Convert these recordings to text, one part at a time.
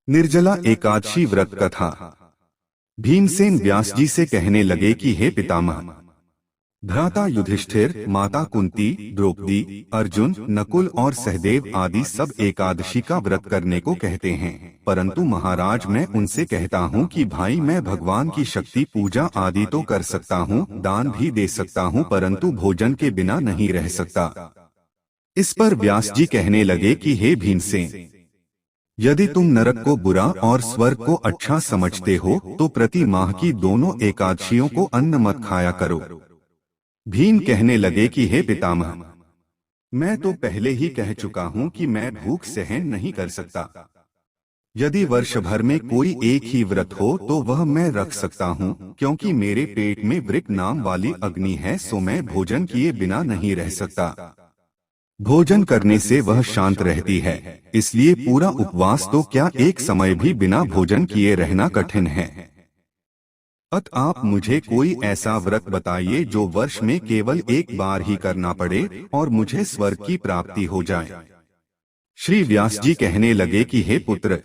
निर्जला एकादशी व्रत कथा। भीमसेन व्यास जी से कहने लगे कि हे पितामह, भ्राता युधिष्ठिर, माता कुंती, द्रौपदी, अर्जुन, नकुल और सहदेव आदि सब एकादशी का व्रत करने को कहते हैं, परंतु महाराज मैं उनसे कहता हूँ कि भाई मैं भगवान की शक्ति पूजा आदि तो कर सकता हूँ, दान भी दे सकता हूँ, परंतु भोजन के बिना नहीं रह सकता। इस पर व्यास जी कहने लगे कि हे भीमसेन, यदि तुम नरक को बुरा और स्वर्ग को अच्छा समझते हो तो प्रति माह की दोनों एकादशियों को अन्न मत खाया करो। भीम कहने लगे कि हे पितामह, मैं तो पहले ही कह चुका हूँ कि मैं भूख सहन नहीं कर सकता। यदि वर्ष भर में कोई एक ही व्रत हो तो वह मैं रख सकता हूँ, क्योंकि मेरे पेट में वृक नाम वाली अग्नि है, सो मैं भोजन किए बिना नहीं रह सकता। भोजन करने से वह शांत रहती है, इसलिए पूरा उपवास तो क्या एक समय भी बिना भोजन किए रहना कठिन है। अतः आप मुझे कोई ऐसा व्रत बताइए जो वर्ष में केवल एक बार ही करना पड़े और मुझे स्वर्ग की प्राप्ति हो जाए। श्री व्यास जी कहने लगे कि हे पुत्र,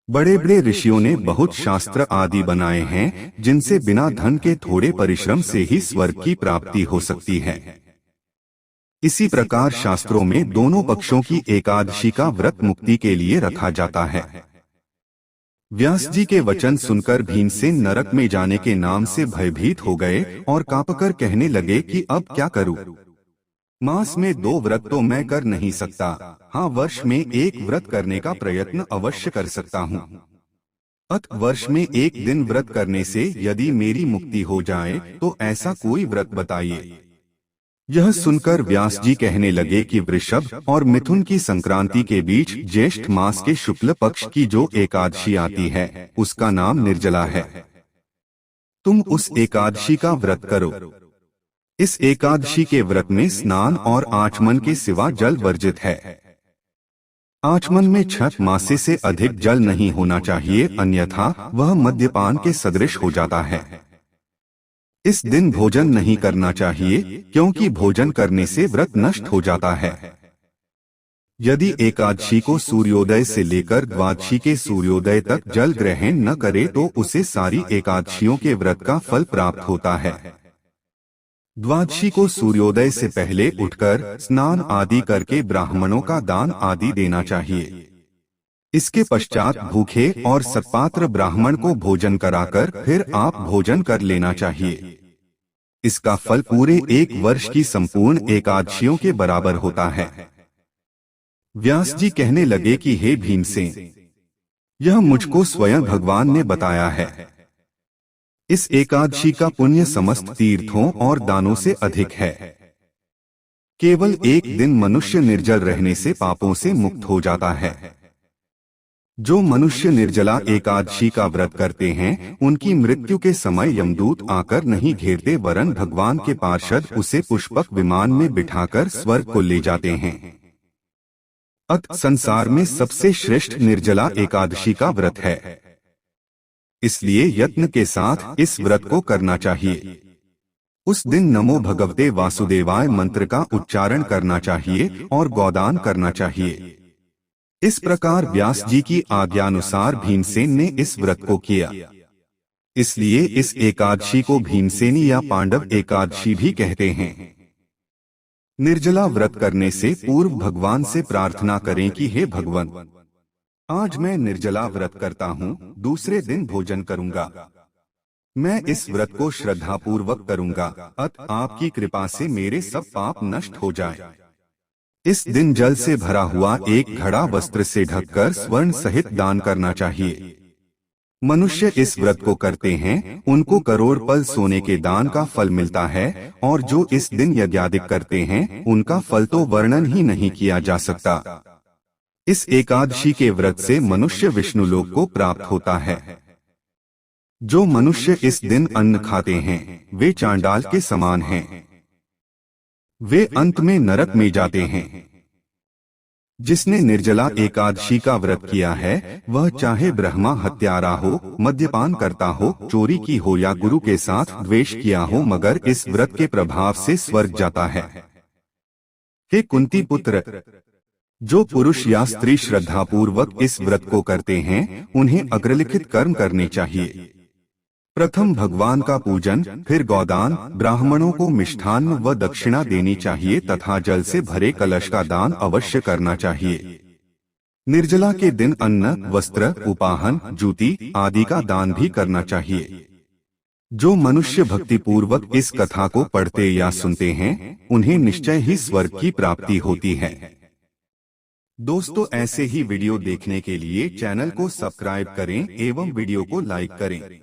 बड़े बड़े ऋषियों ने बहुत शास्त्र आदि बनाए हैं जिनसे बिना धन के थोड़े परिश्रम से ही स्वर्ग की प्राप्ति हो सकती है। इसी प्रकार शास्त्रों में दोनों पक्षों की एकादशी का व्रत मुक्ति के लिए रखा जाता है। व्यास जी के वचन सुनकर भीमसेन नरक में जाने के नाम से भयभीत हो गए और कांपकर कहने लगे कि अब क्या करूं? मास में 2 व्रत तो मैं कर नहीं सकता, हाँ वर्ष में एक व्रत करने का प्रयत्न अवश्य कर सकता हूँ। अतः वर्ष में एक दिन व्रत करने से यदि मेरी मुक्ति हो जाए तो ऐसा कोई व्रत बताइए। यह सुनकर व्यास जी कहने लगे कि वृषभ और मिथुन की संक्रांति के बीच ज्येष्ठ मास के शुक्ल पक्ष की जो एकादशी आती है उसका नाम निर्जला है। तुम उस एकादशी का व्रत करो। इस एकादशी के व्रत में स्नान और आचमन के सिवा जल वर्जित है। आचमन में 6 मासे से अधिक जल नहीं होना चाहिए, अन्यथा वह मद्यपान के सदृश हो जाता है। इस दिन भोजन नहीं करना चाहिए, क्योंकि भोजन करने से व्रत नष्ट हो जाता है। यदि एकादशी को सूर्योदय से लेकर द्वादशी के सूर्योदय तक जल ग्रहण न करे तो उसे सारी एकादशियों के व्रत का फल प्राप्त होता है। द्वादशी को सूर्योदय से पहले उठकर स्नान आदि करके ब्राह्मणों का दान आदि देना चाहिए। इसके पश्चात भूखे और सत्पात्र ब्राह्मण को भोजन कराकर फिर आप भोजन कर लेना चाहिए। इसका फल पूरे एक वर्ष की संपूर्ण एकादशियों के बराबर होता है। व्यास जी कहने लगे कि हे भीमसेन, यह मुझको स्वयं भगवान ने बताया है। इस एकादशी का पुण्य समस्त तीर्थों और दानों से अधिक है। केवल एक दिन मनुष्य निर्जल रहने से पापों से मुक्त हो जाता है। जो मनुष्य निर्जला एकादशी का व्रत करते हैं उनकी मृत्यु के समय यमदूत आकर नहीं घेरते, वरन भगवान के पार्षद उसे पुष्पक विमान में बिठाकर स्वर्ग को ले जाते हैं। अतः संसार में सबसे श्रेष्ठ निर्जला एकादशी का व्रत है, इसलिए यत्न के साथ इस व्रत को करना चाहिए। उस दिन नमो भगवते वासुदेवाय मंत्र का उच्चारण करना चाहिए और गोदान करना चाहिए। इस प्रकार व्यास जी की आज्ञानुसार भीमसेन ने इस व्रत को किया। इसलिए इस एकादशी को भीमसेनी या पांडव एकादशी भी कहते हैं। निर्जला व्रत करने से पूर्व भगवान से प्रार्थना करें कि हे भगवान, आज मैं निर्जला व्रत करता हूँ, दूसरे दिन भोजन करूँगा। मैं इस व्रत को श्रद्धापूर्वक करूँगा, अतः आपकी कृपा से मेरे सब पाप नष्ट हो जाएं। इस दिन जल से भरा हुआ एक घड़ा वस्त्र से ढककर स्वर्ण सहित दान करना चाहिए। मनुष्य इस व्रत को करते हैं उनको करोड़ पल सोने के दान का फल मिलता है, और जो इस दिन यज्ञादिक करते हैं उनका फल तो वर्णन ही नहीं किया जा सकता। इस एकादशी के व्रत से मनुष्य विष्णु लोक को प्राप्त होता है। जो मनुष्य इस दिन अन्न खाते हैं वे चांडाल के समान हैं। वे अंत में नरक में जाते हैं। जिसने निर्जला एकादशी का व्रत किया है वह चाहे ब्रह्मा हत्यारा हो, मद्यपान करता हो, चोरी की हो या गुरु के साथ द्वेष किया हो, मगर इस व्रत के प्रभाव से स्वर्ग जाता है। हे कुंती पुत्र, जो पुरुष या स्त्री श्रद्धापूर्वक इस व्रत को करते हैं उन्हें अग्रलिखित कर्म करने चाहिए। प्रथम भगवान का पूजन, फिर गौदान, ब्राह्मणों को मिष्ठान्न व दक्षिणा देनी चाहिए तथा जल से भरे कलश का दान अवश्य करना चाहिए। निर्जला के दिन अन्न, वस्त्र, उपाहन, जूती आदि का दान भी करना चाहिए। जो मनुष्य भक्तिपूर्वक इस कथा को पढ़ते या सुनते हैं उन्हें निश्चय ही स्वर्ग की प्राप्ति होती है। दोस्तों, ऐसे ही वीडियो देखने के लिए चैनल को सब्सक्राइब करें एवं वीडियो को लाइक करें।